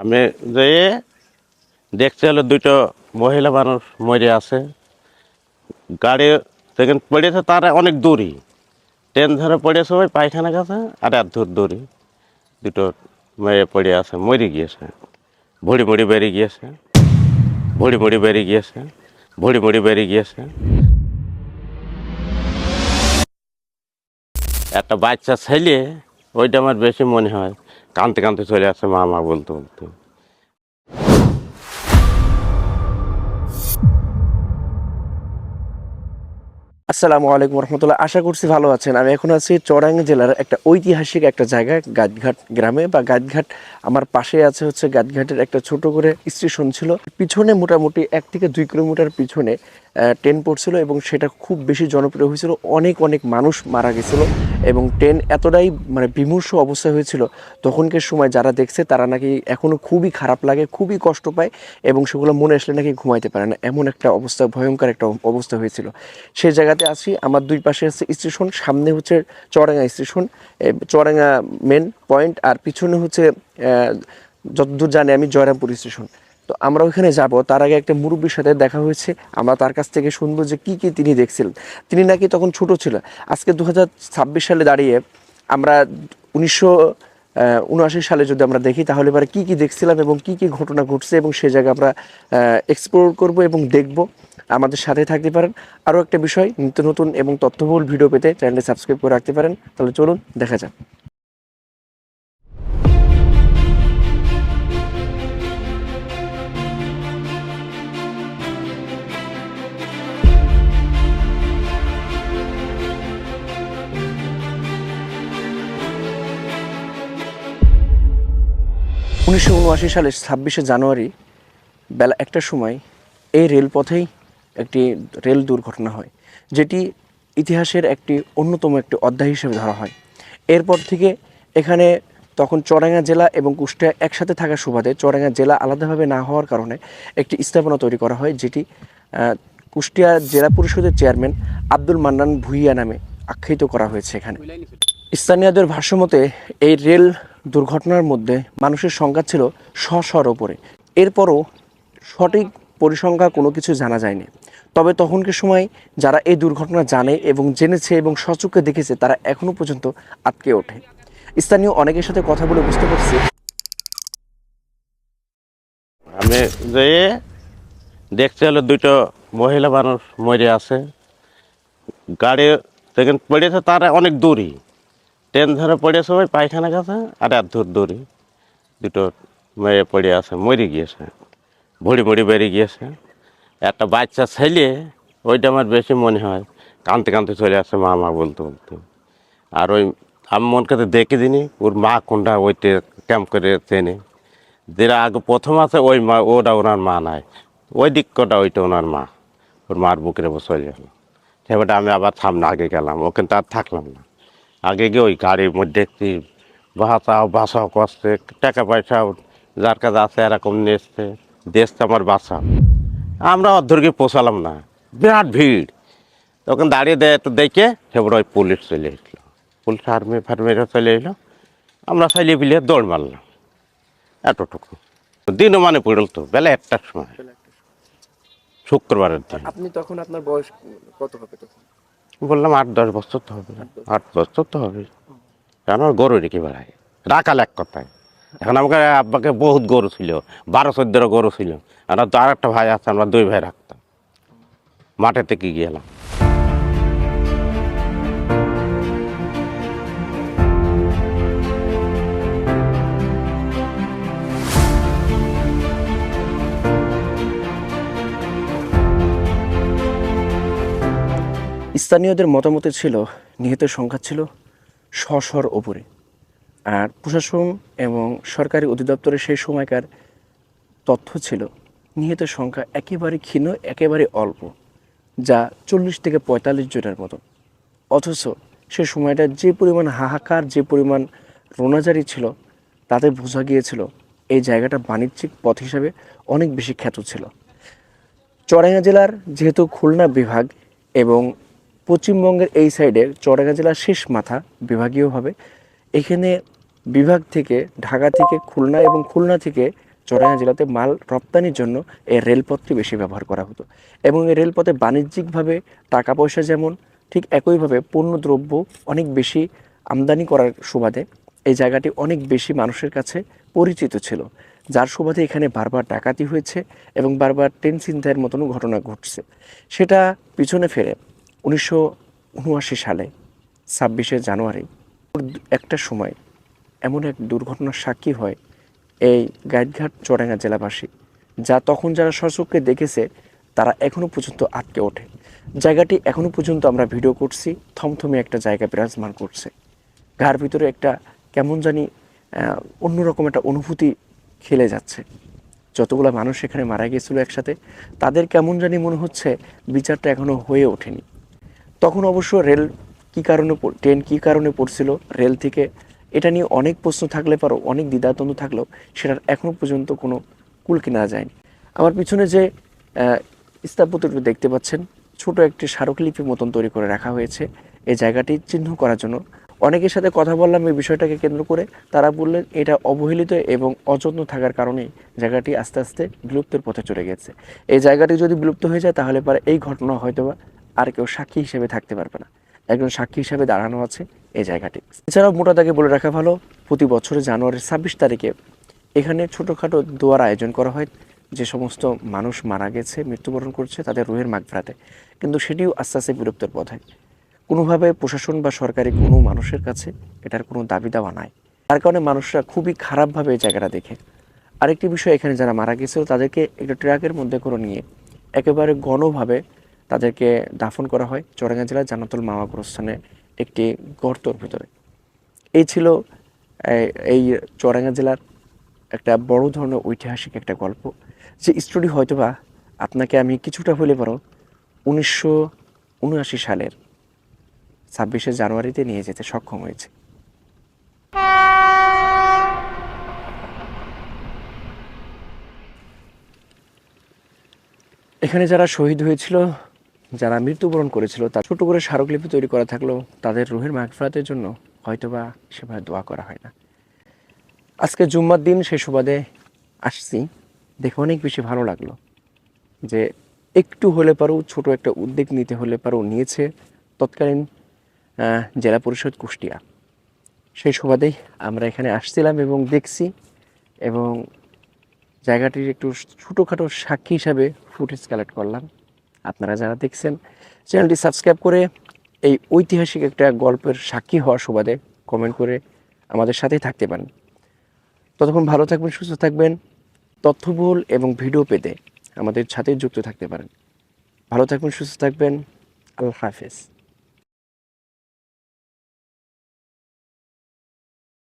আমি যে দেখতে হলো দুটো মহিলা মানুষ মরে আছে, গাড়ি সেখানে পড়েছে, তারা অনেক দূরই ট্রেন ধরে পড়েছে ওই পায়খানা কাছে, আর এত দূর দূরই দুটো মেয়ে পড়ে আছে, মরে গিয়েছে, ভুড়ি মুড়ি বেরিয়ে গিয়েছে, ভুড়ি মুড়ি বেরিয়ে গিয়েছে, ভুড়ি মুড়ি বেরিয়ে গিয়েছে। একটা বাচ্চা ছেলে, ওইটা আমার বেশি মনে হয়, কাঁদতে কাঁদতে চলে আসছে মা মা বলতে বলতে। আসসালামু আলাইকুম রহমতুল্লাহ। আশা করছি ভালো আছেন। আমি এখন আছি চুয়াডাঙ্গা জেলার একটা ঐতিহাসিক একটা জায়গা, গাইঘাট গ্রামে বা গাইঘাট। আমার পাশে আছে হচ্ছে গাইঘাটের একটা ছোট করে স্টেশন ছিল। পিছনে মোটামুটি 1 থেকে 2 কিলোমিটার পিছনে ট্রেন পড়ছিল এবং সেটা খুব বেশি জনপ্রিয় হয়েছিল। অনেক অনেক মানুষ মারা গেছিল এবং ট্রেন এতটাই বিমর্ষ অবস্থায় হয়েছিল, তখনকার সময় যারা দেখছে তারা নাকি এখনও খুবই খারাপ লাগে, খুবই কষ্ট পায় এবং সেগুলো মনে আসলে নাকি ঘুমাইতে পারে না, এমন একটা অবস্থা, ভয়ঙ্কর একটা অবস্থা হয়েছিল। সেই জায়গাতে আছি, আমার দুই পাশে আছে স্টেশন, সামনে হচ্ছে Chuadanga station, Chuadanga main point, আর পিছনে হচ্ছে যতদূর জানি আমি জয়রামপুর স্টেশন। তো আমরা ওইখানে যাব, তার আগে একটা মুরব্বীর সাথে দেখা হয়েছে, আমরা তার কাছ থেকে শুনবো যে কী কী তিনি দেখছিলেন। তিনি নাকি তখন ছোট ছিল। আজকে 2026 সালে দাঁড়িয়ে আমরা 1979 সালে যদি আমরা দেখি, তাহলে এবার কী কী দেখছিলাম এবং কী কী ঘটনা ঘটছে এবং সে জায়গা আমরা এক্সপ্লোর করব এবং দেখব। আমাদের সাথে থাকতে পারেন। আরও একটা বিষয়, নিত্য নতুন এবং তথ্যবহুল ভিডিও পেতে চ্যানেলটি সাবস্ক্রাইব করে রাখতে পারেন। তাহলে চলুন দেখা যাক। 1979 সালের 26শে জানুয়ারি বেলা 1টার সময় এই রেলপথেই একটি রেল দুর্ঘটনা হয়, যেটি ইতিহাসের একটি অন্যতম একটি অধ্যায় হিসেবে ধরা হয়। এরপর থেকে এখানে তখন চুয়াডাঙ্গা জেলা এবং কুষ্টিয়া একসাথে থাকার সুবাদে চুয়াডাঙ্গা জেলা আলাদাভাবে না হওয়ার কারণে একটি স্থাপনা তৈরি করা হয়, যেটি কুষ্টিয়া জেলা পরিষদের চেয়ারম্যান আব্দুল মান্নান ভূঁইয়া নামে আখ্যায়িত করা হয়েছে। এখানে স্থানীয়দের ভাষ্যমতে এই রেল দুর্ঘটনার মধ্যে মানুষের সংখ্যা ছিল শ'র ওপরে। এরপরও সঠিক পরিসংখ্যা কোনো কিছু জানা যায়নি। তবে তখনকার সময় যারা এই দুর্ঘটনা জানে এবং জেনেছে এবং স্বচক্ষে দেখেছে, তারা এখনও পর্যন্ত আটকে ওঠে। স্থানীয় অনেকের সাথে কথা বলে বুঝতে পারছি। আমি যে দেখতে হলো দুটো মহিলা মানুষ মরে আছে, গাড়ি সেখানে পড়েছে, তারা অনেক দূরই ট্রেন ধরে পড়েছে ওই পায়খানা কাছে, আর এত দূর দূরই দুটো মেয়ে পড়ে আছে, মরে গিয়েছে, ভুড়ি মুড়ি বেরিয়ে গিয়েছে। একটা বাচ্চা ছেলে, ওইটা আমার বেশি মনে হয়, কাঁদতে কাঁদতে চলে আসছে মা মা বলতে বলতে। আর ওই আমি মন কাছে দেখে দিনি ওর মা কোনটা, ওইটা ক্যাম্প করে চেনে, যেটা আগে প্রথম আছে ওই মা, ওটা ওনার মা নাই, ওই দিক কটা ওইটা ওনার মা, ওর মার বুকের উপর চলে গেল। সেবাটা আমি আবার সামনে আগে গেলাম, ওখানে তো আর থাকলাম না। আগে গিয়ে ওই গাড়ির মধ্যে দেখছি বাসাও করছে, টাকা পয়সাও যার কাছে আছে এরকম নিয়েছে, দেখছে আমার বাসা। আমরা অর্ধর্গে পৌঁছালাম না, বিরাট ভিড়। তখন দাঁড়িয়ে একটু দেখে সেবার ওই পুলিশ চলে এসলো, পুলিশ আর্মি ফার্মিরা চলে এলো। আমরা চালিয়ে পিলিয়ে দৌড় মারলাম, এতটুকু। দিনও মানে পড়ল তো বেলা 1টার সময়, শুক্রবারের দিন। আপনি তখন, আপনার বয়স কত হবে তখন? বললাম 8-10 বছর তো হবে, 8 বছর তো হবে। কেন গরু রেখে বেড়ায়, রাখাল এক কথায়। এখন আমাকে আব্বাকে বহুত গরু ছিল, 12-14 গরু ছিল। আমরা তো আর একটা ভাই আছে, আমরা 2 ভাই রাখতাম। মাঠে থেকে গেলাম। স্থানীয়দের মতামতে ছিল নিহতের সংখ্যা ছিল শ'র ওপরে। আর প্রশাসন এবং সরকারি অধিদপ্তরের সেই সময়কার তথ্য ছিল নিহতের সংখ্যা একেবারে ক্ষীণ, একেবারে অল্প, যা 40 থেকে 45 জনের মতো। অথচ সে সময়টা যে পরিমাণ হাহাকার, যে পরিমাণ রোনাজারি ছিল, তাতে বোঝা গিয়েছিল এই জায়গাটা বাণিজ্যিক পথ হিসাবে অনেক বেশি খ্যাত ছিল। চুয়াডাঙ্গা জেলার যেহেতু খুলনা বিভাগ এবং পশ্চিমবঙ্গের এই সাইডে চুয়াডাঙ্গা জেলার শেষ মাথা বিভাগীয়ভাবে, এখানে বিভাগ থেকে ঢাকা থেকে খুলনা এবং খুলনা থেকে চুয়াডাঙ্গা জেলাতে মাল রপ্তানির জন্য এই রেলপথটি বেশি ব্যবহার করা হতো এবং এই রেলপথে বাণিজ্যিকভাবে টাকা পয়সা যেমন, ঠিক একইভাবে পণ্যদ্রব্য অনেক বেশি আমদানি করার সুবাদে এই জায়গাটি অনেক বেশি মানুষের কাছে পরিচিত ছিল, যার সুবাদে এখানে বারবার ডাকাতি হয়েছে এবং বারবার ট্রেন ছিনতাইয়ের মতনও ঘটনা ঘটছে। সেটা পিছনে ফেরে 1979 সালে 26শে জানুয়ারি একটা সময় এমন এক দুর্ঘটনার সাক্ষী হয় এই গাইডঘাট চুয়াডাঙ্গা জেলাবাসী, যা তখন যারা সচক্ষে দেখেছে তারা এখনও পর্যন্ত আটকে ওঠে। জায়গাটি এখনও পর্যন্ত আমরা ভিডিও করছি, থমথমে একটা জায়গা বিরাজমান করছে। গার ভিতরে একটা কেমন জানি অন্যরকম একটা অনুভূতি খেলে যাচ্ছে। যতগুলো মানুষ এখানে মারা গিয়েছিল একসাথে, তাদের কেমন জানি মনে হচ্ছে বিচারটা এখনও হয়ে ওঠেনি। তখন অবশ্য রেল কী কারণে ট্রেন কী কারণে পড়ছিল রেল থেকে, এটা নিয়ে অনেক প্রশ্ন থাকলে পারো, অনেক দ্বিধাদ্বন্দ্ব থাকলেও সেটার এখনও পর্যন্ত কোনো কুল কিনা যায়নি। আমার পিছনে যে স্থাপত্যটি দেখতে পাচ্ছেন, ছোট একটি স্মারকলিপি মতন তৈরি করে রাখা হয়েছে এই জায়গাটি চিহ্ন করার জন্য। অনেকের সাথে কথা বললাম এই বিষয়টাকে কেন্দ্র করে, তারা বললেন এটা অবহেলিত এবং অযত্ন থাকার কারণেই জায়গাটি আস্তে আস্তে বিলুপ্তের পথে চলে গেছে। এই জায়গাটি যদি বিলুপ্ত হয়ে যায় তাহলে পরে এই ঘটনা হয়তোবা আর কেউ সাক্ষী হিসেবে থাকতে পারবে না। একজন সাক্ষী হিসেবে দাঁড়ানো আছে এই জায়গাটি। এছাড়াও মোটা দাগে বলে রাখা ভালো, প্রতি বছরের জানুয়ারির 26 তারিখে এখানে ছোটোখাটো দোয়ার আয়োজন করা হয় যে সমস্ত মানুষ মারা গেছে, মৃত্যুবরণ করছে, তাদের রুহের মাগফিরাতে। কিন্তু সেটিও আস্তে আস্তে বিলুপ্তের পথে। কোনোভাবে প্রশাসন বা সরকারি কোনো মানুষের কাছে এটার কোনো দাবি দেওয়া নাই, তার কারণে মানুষরা খুবই খারাপভাবে এই জায়গাটা দেখে। আরেকটি বিষয়, এখানে যারা মারা গেছিল তাদেরকে একটা ট্রাকের মধ্যে করে নিয়ে একেবারে গণভাবে তাদেরকে দাফন করা হয় চুয়াডাঙ্গা জেলার জান্নাতুল মাওয়া গোরস্থানে একটি গর্তর ভিতরে। এই ছিল এই চুয়াডাঙ্গা জেলার একটা বড় ধরনের ঐতিহাসিক একটা গল্প, যে স্টোরি হয়তোবা আপনাকে আমি কিছুটা হলে পারো 1979 সালের 26শে জানুয়ারিতে নিয়ে যেতে সক্ষম হয়েছে। এখানে যারা শহীদ হয়েছিল, যারা মৃত্যুবরণ করেছিল, তার ছোট করে স্মারকলিপি তৈরি করা থাকলেও তাদের রুহের মাগফিরাতের জন্য হয়তোবা সেভাবে দোয়া করা হয় না। আজকে জুম্মার দিন, সেই সুবাদে আসছি, দেখে অনেক বেশি ভালো লাগলো যে একটু হলে পারো ছোট একটা উদ্যোগ নিতে হলে পারো নিয়েছে তৎকালীন জেলা পরিষদ কুষ্টিয়া। সেই সুবাদেই আমরা এখানে আসছিলাম এবং দেখছি, এবং জায়গাটির একটু ছোটোখাটো সাক্ষী হিসাবে ফুটেজ কালেক্ট করলাম। আপনারা যারা দেখছেন চ্যানেলটি সাবস্ক্রাইব করে এই ঐতিহাসিক একটা গল্পের সাক্ষী হওয়ার সুবাদে কমেন্ট করে আমাদের সাথেই থাকতে পারেন। ততক্ষণ ভালো থাকবেন, সুস্থ থাকবেন, তথ্যবহুল এবং ভিডিও পেতে আমাদের সাথে যুক্ত থাকতে পারেন। ভালো থাকবেন, সুস্থ থাকবেন, আল্লাহ হাফেজ।